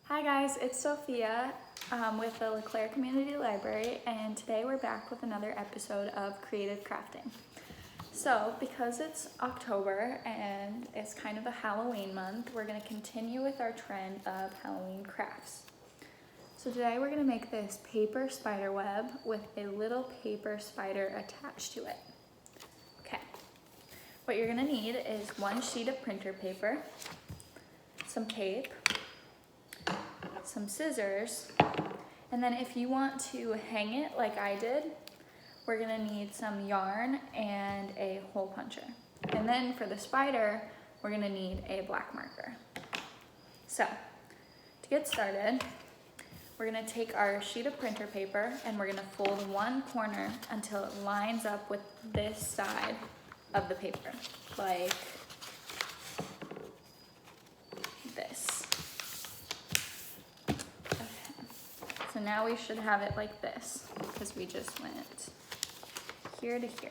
Hi guys, it's Sophia with the LeClaire Community Library, and today we're back with another episode of Creative Crafting. So, because it's October and it's kind of a Halloween month, we're going to continue with our trend of Halloween crafts. So today we're going to make this paper spider web with a little paper spider attached to it. Okay, what you're going to need is one sheet of printer paper, some tape, some scissors, and then if you want to hang it like I did, we're gonna need some yarn and a hole puncher. And then for the spider, we're gonna need a black marker. So, to get started, we're gonna take our sheet of printer paper and we're gonna fold one corner until it lines up with this side of the paper, like this. So now we should have it like this because we just went here to here.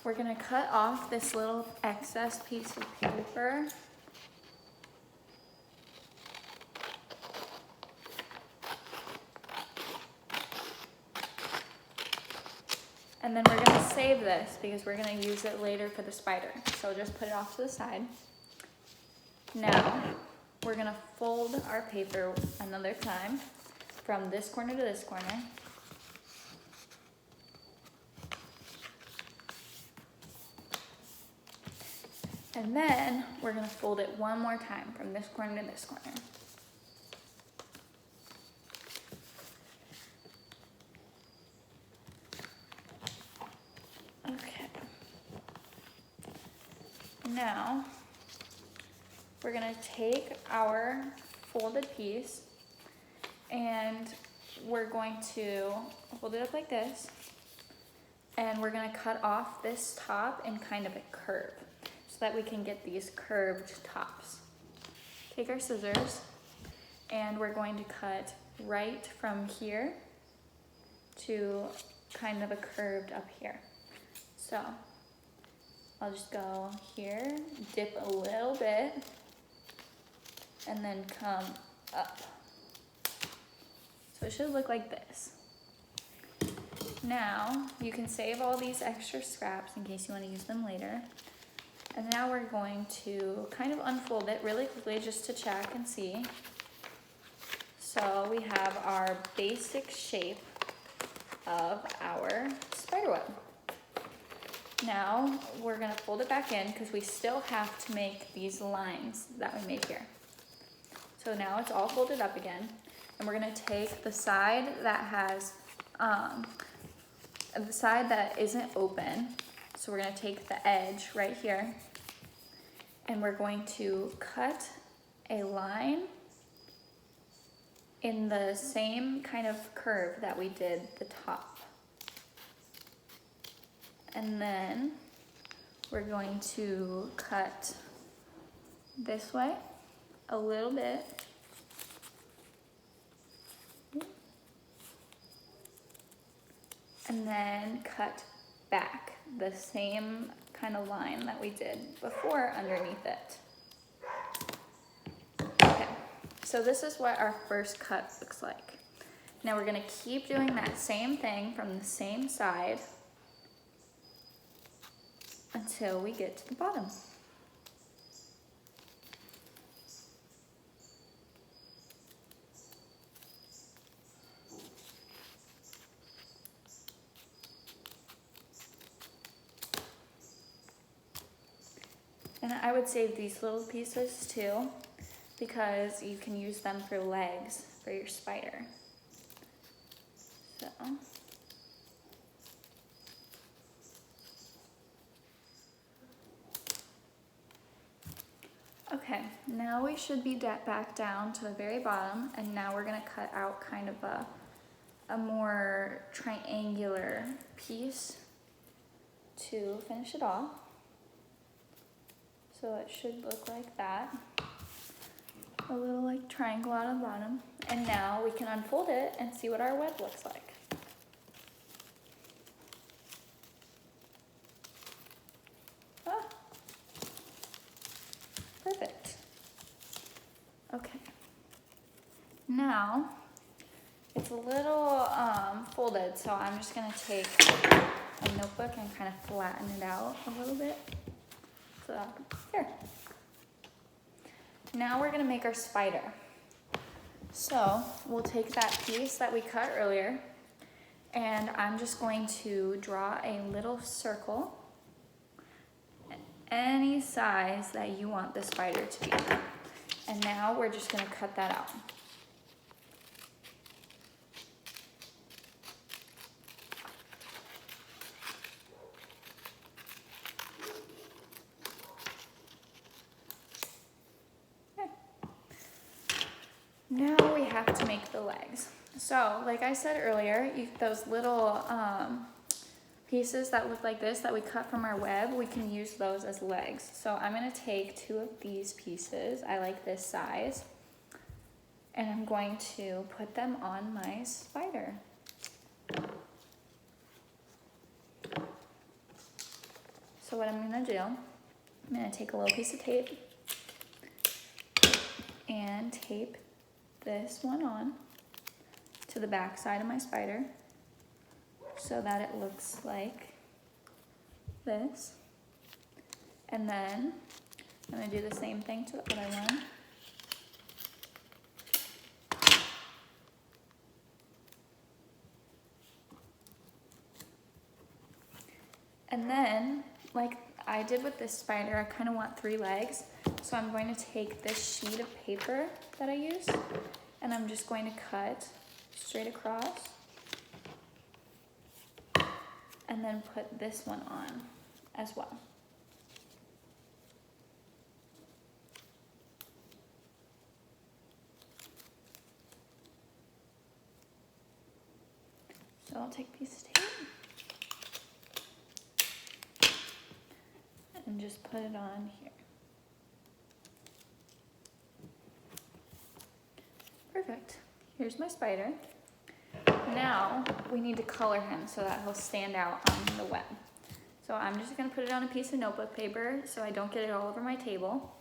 We're gonna cut off this little excess piece of paper. And then we're gonna save this because we're gonna use it later for the spider. So just put it off to the side. Now, we're gonna fold our paper another time from this corner to this corner. And then we're gonna fold it one more time from this corner to this corner. Okay. Now, we're gonna take our folded piece and we're going to hold it up like this, and we're gonna cut off this top in kind of a curve so that we can get these curved tops. Take our scissors and we're going to cut right from here to kind of a curved up here. So I'll just go here, dip a little bit, and then come up. So it should look like this. Now, you can save all these extra scraps in case you want to use them later. And now we're going to kind of unfold it really quickly just to check and see. So we have our basic shape of our spider web. Now, we're gonna fold it back in because we still have to make these lines that we made here. So now it's all folded up again, and we're gonna take the side that has, the side that isn't open. So we're gonna take the edge right here, and we're going to cut a line in the same kind of curve that we did the top. And then we're going to cut this way a little bit. And then cut back the same kind of line that we did before underneath it. Okay, so this is what our first cut looks like. Now we're gonna keep doing that same thing from the same side until we get to the bottom. And I would save these little pieces too, because you can use them for legs for your spider. So. Okay, now we should be back down to the very bottom, and now we're gonna cut out kind of a more triangular piece to finish it off. So it should look like that. A little like triangle on the bottom. And now we can unfold it and see what our web looks like. Ah, perfect. Okay. Now, it's a little folded, so I'm just gonna take a notebook and kind of flatten it out a little bit. So, here. Now we're gonna make our spider. So, we'll take that piece that we cut earlier, and I'm just going to draw a little circle, any size that you want the spider to be. And now we're just gonna cut that out. Now we have to make the legs. So, like I said earlier, those little pieces that look like this that we cut from our web, we can use those as legs. So I'm gonna take 2 of these pieces, I like this size, and I'm going to put them on my spider. So what I'm gonna do, I'm gonna take a little piece of tape and tape this one on to the back side of my spider so that it looks like this. And then I'm gonna do the same thing to the other one. And then, like I did with this spider, I kind of want 3 legs. So I'm going to take this sheet of paper that I used, and I'm just going to cut straight across, and then put this one on as well. So I'll take a piece of tape and just put it on here. Perfect. Here's my spider. Now we need to color him so that he'll stand out on the web. So I'm just gonna put it on a piece of notebook paper so I don't get it all over my table.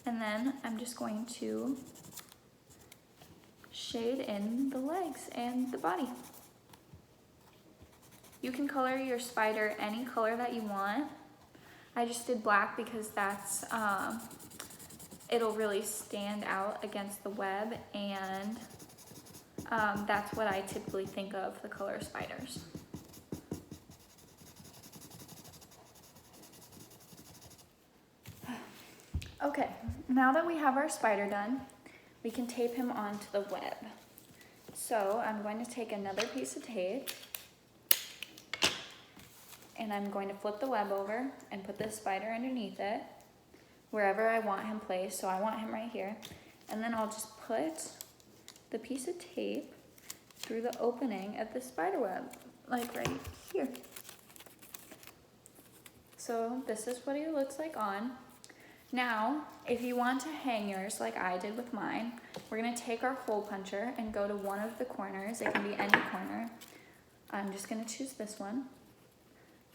And then I'm just going to shade in the legs and the body. You can color your spider any color that you want. I just did black because that's it'll really stand out against the web, and that's what I typically think of the color spiders. Okay, now that we have our spider done, we can tape him onto the web. So I'm going to take another piece of tape, and I'm going to flip the web over and put this spider underneath it, wherever I want him placed. So I want him right here. And then I'll just put the piece of tape through the opening of the spider web, like right here. So this is what he looks like on. Now, if you want to hang yours like I did with mine, we're gonna take our hole puncher and go to one of the corners. It can be any corner. I'm just gonna choose this one.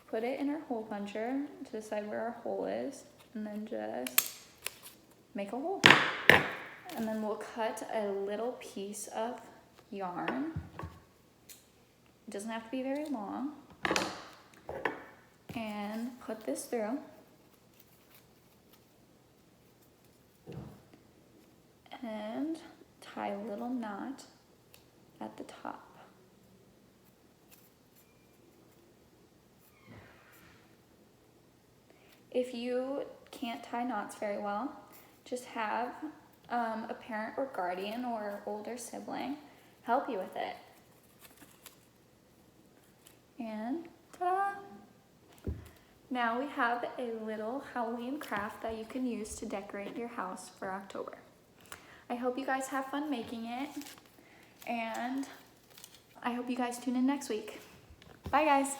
Put it in our hole puncher to decide where our hole is, and then just make a hole. And then we'll cut a little piece of yarn. It doesn't have to be very long. And put this through. And tie a little knot at the top. If you can't tie knots very well, just have a parent or guardian or older sibling help you with it. And ta-da! Now we have a little Halloween craft that you can use to decorate your house for October. I hope you guys have fun making it, and I hope you guys tune in next week. Bye guys!